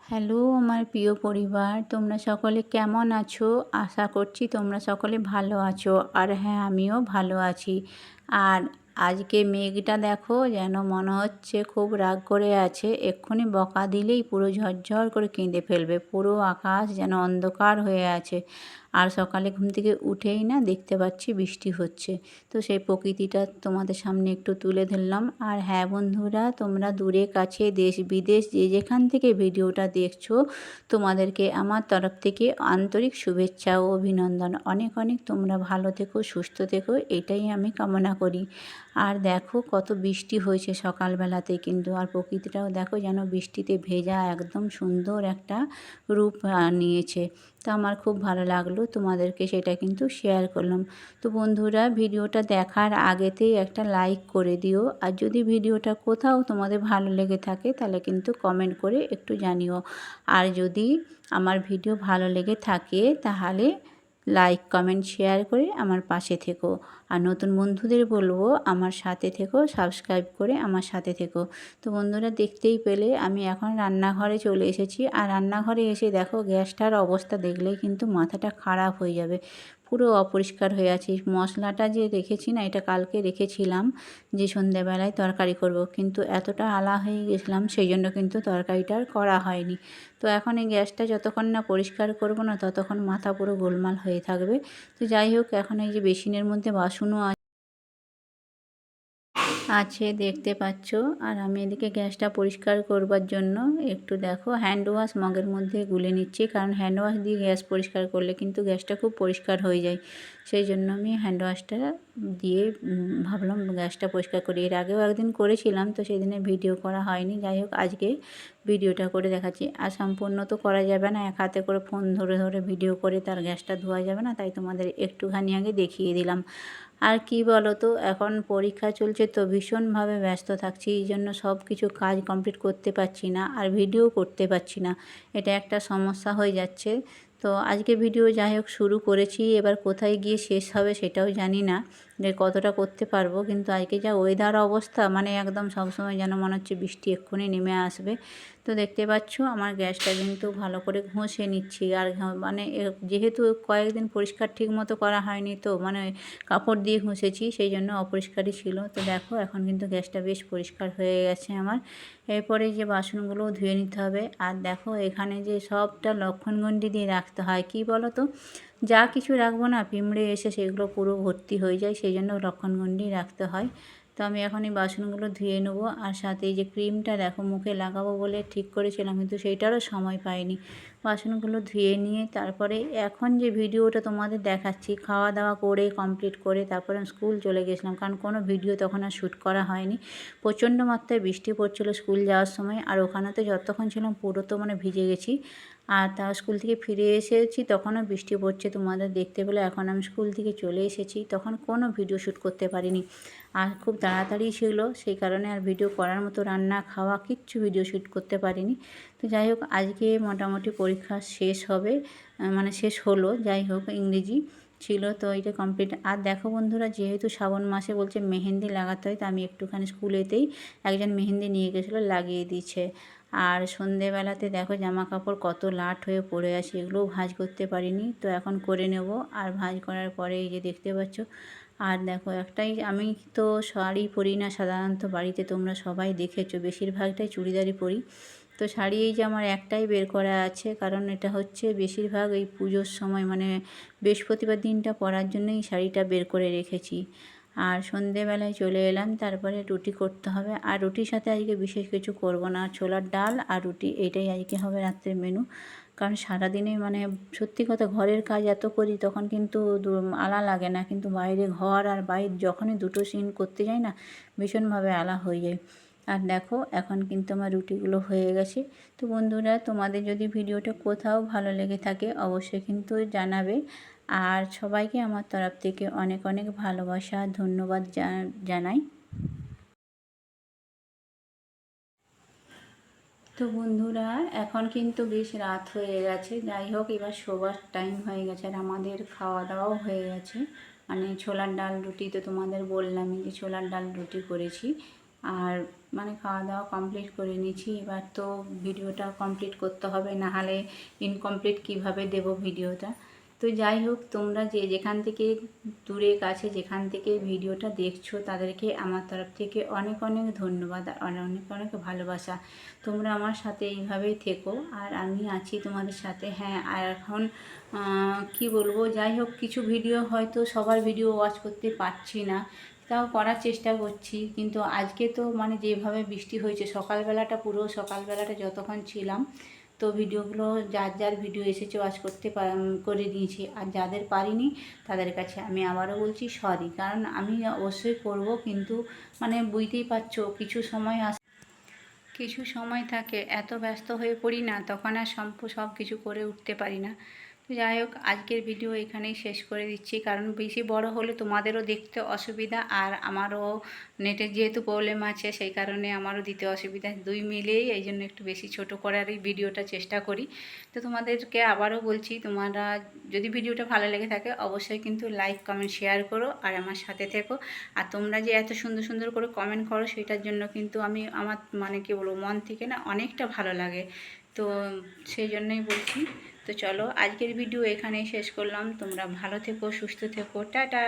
Hello আমার প্রিয় পরিবার, তোমরা সকলে কেমন আছো? আশা করছি তোমরা সকলে ভালো আছো। আর হ্যাঁ, আমিও ভালো আছি। আর আজকে মেঘটা দেখো, যেন মনে হচ্ছে খুব রাগ করে আছে। এক্ষুনি বকা দিলেই পুরো ঝরঝর করে কেঁদে ফেলবে। পুরো আকাশ যেন অন্ধকার হয়ে আছে। আর সকালে ঘুম থেকে উঠেই না দেখতে পাচ্ছি বৃষ্টি হচ্ছে। তো সেই প্রকৃতিটা তোমাদের সামনে একটু তুলে ধরলাম। আর হ্যাঁ বন্ধুরা, তোমরা দূরে কাছে দেশ বিদেশ যে যেখান থেকে ভিডিওটা দেখছো, তোমাদেরকে আমার তরফ থেকে আন্তরিক শুভেচ্ছা ও অভিনন্দন। অনেক অনেক তোমরা ভালো থেকো, সুস্থ থেকো, এটাই আমি কামনা করি। আর দেখো কত বৃষ্টি হয়েছে সকালবেলাতে, কিন্তু আর প্রকৃতিটাও দেখো যেন বৃষ্টিতে ভেজা একদম সুন্দর একটা রূপ নিয়েছে। তো আমার খুব ভালো লাগলো, তোমাদেরকে সেটা কিন্তু শেয়ার করলাম। তো বন্ধুরা, ভিডিওটা দেখার আগেতেই একটা লাইক করে দিও। আর যদি ভিডিওটা কোথাও তোমাদের ভালো লেগে থাকে তাহলে কিন্তু কমেন্ট করে একটু জানিও। আর যদি আমার ভিডিও ভালো লেগে থাকে তাহলে লাইক কমেন্ট শেয়ার করে আমার পাশে থেকো। আর নতুন বন্ধুদের বলবো আমার সাথে থেকো, সাবস্ক্রাইব করে আমার সাথে থেকো। তো বন্ধুরা, দেখতেই পেলে আমি এখন রান্নাঘরে চলে এসেছি। আর রান্নাঘরে এসে দেখো গ্যাসটার অবস্থা দেখলেই কিন্তু মাথাটা খারাপ হয়ে যাবে। পুরো অপরিষ্কার হয়ে আছে। মশলাটা যে রেখেছি না, এটা কালকে রেখেছিলাম যে সন্ধ্যেবেলায় তরকারি করব, কিন্তু এতটা আলা হয়ে গেছিলাম সেই জন্য কিন্তু তরকারিটা আর করা হয়নি। তো এখন এই গ্যাসটা যতক্ষণ না পরিষ্কার করব না, ততক্ষণ মাথা পুরো গোলমাল হয়ে থাকবে। তো যাই হোক, এখন এই যে বেসিনের মধ্যে বাসনও আছে দেখতে পাচ্ছ। আর আমি এদিকে গ্যাসটা পরিষ্কার করবার জন্য একটু দেখো হ্যান্ড ওয়াশ মগের মধ্যে গুলে নিচ্ছি, কারণ হ্যান্ড ওয়াশ দিয়ে গ্যাস পরিষ্কার করলে কিন্তু গ্যাসটা খুব পরিষ্কার হয়ে যায়। সেই জন্য আমি হ্যান্ড ওয়াশটা দিয়ে ভাবলাম গ্যাসটা পরিষ্কার করি। এর আগেও একদিন করেছিলাম, তো সেই দিনে ভিডিও করা হয়নি। যাই হোক, আজকে ভিডিওটা করে দেখাচ্ছি। আর সম্পূর্ণ তো করা যাবে না, এক হাতে করে ফোন ধরে ধরে ভিডিও করে তার গ্যাসটা ধোয়া যাবে না, তাই তোমাদের একটুখানি আগে দেখিয়ে দিলাম। আর কি বলো তো, এখন পরীক্ষা চলছে তো ভীষণভাবে ব্যস্ত থাকছি, এই জন্য সব কিছু কাজ কমপ্লিট করতে পারছি না আর ভিডিও করতে পারছি না। এটা একটা সমস্যা হয়ে যাচ্ছে। তো আজকে ভিডিও যাই হোক শুরু করেছি, এবার কোথায় গিয়ে শেষ হবে সেটাও জানি না যে কতটা করতে পারবো। কিন্তু আজকে যা ওয়েদার অবস্থা, মানে একদম সবসময় যেন মনে হচ্ছে বৃষ্টি এক্ষুনি নেমে আসবে। তো দেখতে পাচ্ছ আমার গ্যাসটা কিন্তু ভালো করে ঘষে নিচ্ছি। আর মানে যেহেতু কয়েকদিন পরিষ্কার ঠিক মতো করা হয়নি, তো মানে কাপড় দিয়ে ঘষেছি, সেই জন্য অপরিষ্কারই ছিল। তো দেখো এখন কিন্তু গ্যাসটা বেশ পরিষ্কার হয়ে গেছে আমার। এরপরে যে বাসনগুলোও ধুয়ে নিতে হবে। আর দেখো এখানে যে সবটা লক্ষণগণ্ডি দিয়ে রাখতে হয়, কি বলো তো, যা কিছু রাখবো না পিঁমড়ে এসে সেগুলো পুরো ভর্তি হয়ে যায়, সেই জন্য লক্ষণগণ্ডি রাখতে হয়। তো আমি এখন এই বাসনগুলো ধুয়ে নেবো। আর সাথে এই যে ক্রিমটা দেখো মুখে লাগাবো বলে ঠিক করেছিলাম, কিন্তু সেইটারও সময় পাইনি। বাসনগুলো ধুয়ে নিয়ে তারপরে এখন যে ভিডিওটা তোমাদের দেখাচ্ছি, খাওয়া দাওয়া করে কমপ্লিট করে তারপরে আমি স্কুল চলে গেছিলাম, কারণ কোনো ভিডিও তখন আর শ্যুট করা হয়নি। প্রচণ্ড মাত্রায় বৃষ্টি পড়ছিলো স্কুল যাওয়ার সময়। আর ওখানে তো যতক্ষণ ছিলাম পুরো তো মানে ভিজে গেছি। আর তা স্কুল থেকে ফিরে এসেছি তখনও বৃষ্টি পড়ছে, তোমাদের দেখতে পেলে। এখন আমি স্কুল থেকে চলে এসেছি, তখন কোনো ভিডিও শ্যুট করতে পারিনি। আর খুব তাড়াতাড়ি ছিল, সেই কারণে আর ভিডিও করার মতো রান্না খাওয়া কিচ্ছু ভিডিও শ্যুট করতে পারিনি। তো যাই হোক, আজকে মোটামুটি পরীক্ষা শেষ হবে, মানে শেষ হলো। যাই হোক, ইংরেজি ছিল তো এটা কমপ্লিট। আর দেখো বন্ধুরা, যেহেতু শ্রাবণ মাসে বলছে মেহেন্দি লাগাতে হয়, তো আমি একটুখানি স্কুলেতেই একজন মেহেন্দি নিয়ে গেছিলো, লাগিয়ে দিচ্ছে। আর সন্ধেবেলাতে দেখো জামা কাপড় কত লাট হয়ে পড়ে আছে, এগুলোও ভাঁজ করতে পারিনি, তো এখন করে নেব। আর ভাঁজ করার পরে এই যে দেখতে পাচ্ছ। আর দেখো একটাই, আমি তো শাড়ি পরি না সাধারণত বাড়িতে, তোমরা সবাই দেখেছো বেশিরভাগটাই চুড়িদারই পরি। তো শাড়ি এই যে আমার একটাই বের করা আছে, কারণ এটা হচ্ছে বেশিরভাগ এই পুজোর সময়, মানে বৃহস্পতিবার দিনটা পরার জন্যই শাড়িটা বের করে রেখেছি। আর সন্ধেবেলায় চলে এলাম, তারপরে রুটি করতে হবে। আর রুটির সাথে আজকে বিশেষ কিছু করব না, ছোলার ডাল আর রুটি, এইটাই আজকে হবে রাত্রের মেনু। কারণ সারাদিনে মানে সত্যি কথা, ঘরের কাজ এত করি তখন কিন্তু আলা লাগে না, কিন্তু বাইরে ঘর আর বাইর যখনই দুটো সিন করতে যাই না, ভীষণভাবে আলা হয়ে যায়। আর দেখো এখন কিন্তু আমার রুটিগুলো হয়ে গেছে। তো বন্ধুরা, তোমাদের যদি ভিডিওটা কোথাও ভালো লেগে থাকে অবশ্যই কিন্তু জানাবে। আর সবাইকে আমার তরফ থেকে অনেক অনেক ভালোবাসা ধন্যবাদ জানাই। তো বন্ধুরা, এখন কিন্তু বেশ রাত হয়ে গেছে। যাই হোক, এবার শোবার টাইম হয়ে গেছে আর আমাদের খাওয়া দাওয়াও হয়ে গেছে। মানে ছোলার ডাল রুটি তো তোমাদের বললামই যে ছোলার ডাল রুটি করেছি। আর মানে খাওয়া দাওয়া কমপ্লিট করে নিয়েছি। এবার তো ভিডিওটা কমপ্লিট করতে হবে, না হলে ইনকমপ্লিট কিভাবে দেব ভিডিওটা। তো যাই হোক, তোমরা যে যেখান থেকে দূরে কাছে যেখান থেকে ভিডিওটা দেখছো তাদেরকে আমার তরফ থেকে অনেক অনেক ধন্যবাদ আর অনেক অনেক ভালোবাসা। তোমরা আমার সাথে এইভাবেই থেকো, আর আমি আছি তোমাদের সাথে। হ্যাঁ, আর এখন কি বলবো, যাই হোক, কিছু ভিডিও হয়তো সবার ভিডিও ওয়াচ করতে পারছি না, তাও করার চেষ্টা করছি। কিন্তু আজকে তো মানে যেভাবে বৃষ্টি হয়েছে, সকালবেলাটা পুরো সকালবেলাটা যতক্ষণ ছিলাম, তো ভিডিওগুলো যার যার ভিডিও এসেছে ওয়াচ করতে করে দিয়েছি। আর যাদের পারিনি তাদের কাছে আমি আবারও বলছি সরি, কারণ আমি অবশ্যই করব, কিন্তু মানে বুঝতেই পারছো কিছু সময় থাকে এত ব্যস্ত হয়ে পড়ি না, তখন আর সব কিছু করে উঠতে পারি না। তো যাই হোক, আজকের ভিডিও এখানেই শেষ করে দিচ্ছি, কারণ বেশি বড় হলে তোমাদেরও দেখতে অসুবিধা আর আমারও নেটের যেহেতু প্রবলেম আছে, সেই কারণে আমারও দিতে অসুবিধা, দুই মিলেই এই জন্য একটু বেশি ছোট করার এই ভিডিওটা চেষ্টা করি। তো তোমাদেরকে আবারও বলছি, তোমরা যদি ভিডিওটা ভালো লেগে থাকে অবশ্যই কিন্তু লাইক কমেন্ট শেয়ার করো আর আমার সাথে থেকো। আর তোমরা যে এত সুন্দর সুন্দর করে কমেন্ট করো, সেটার জন্য কিন্তু আমার মানে কি বলবো, মন থেকে না অনেকটা ভালো লাগে। তো সেই জন্যই বলছি। তো চলো, আজকের ভিডিও এখানেই শেষ করলাম। তোমরা ভালো থেকো, সুস্থ থেকো, টাটা।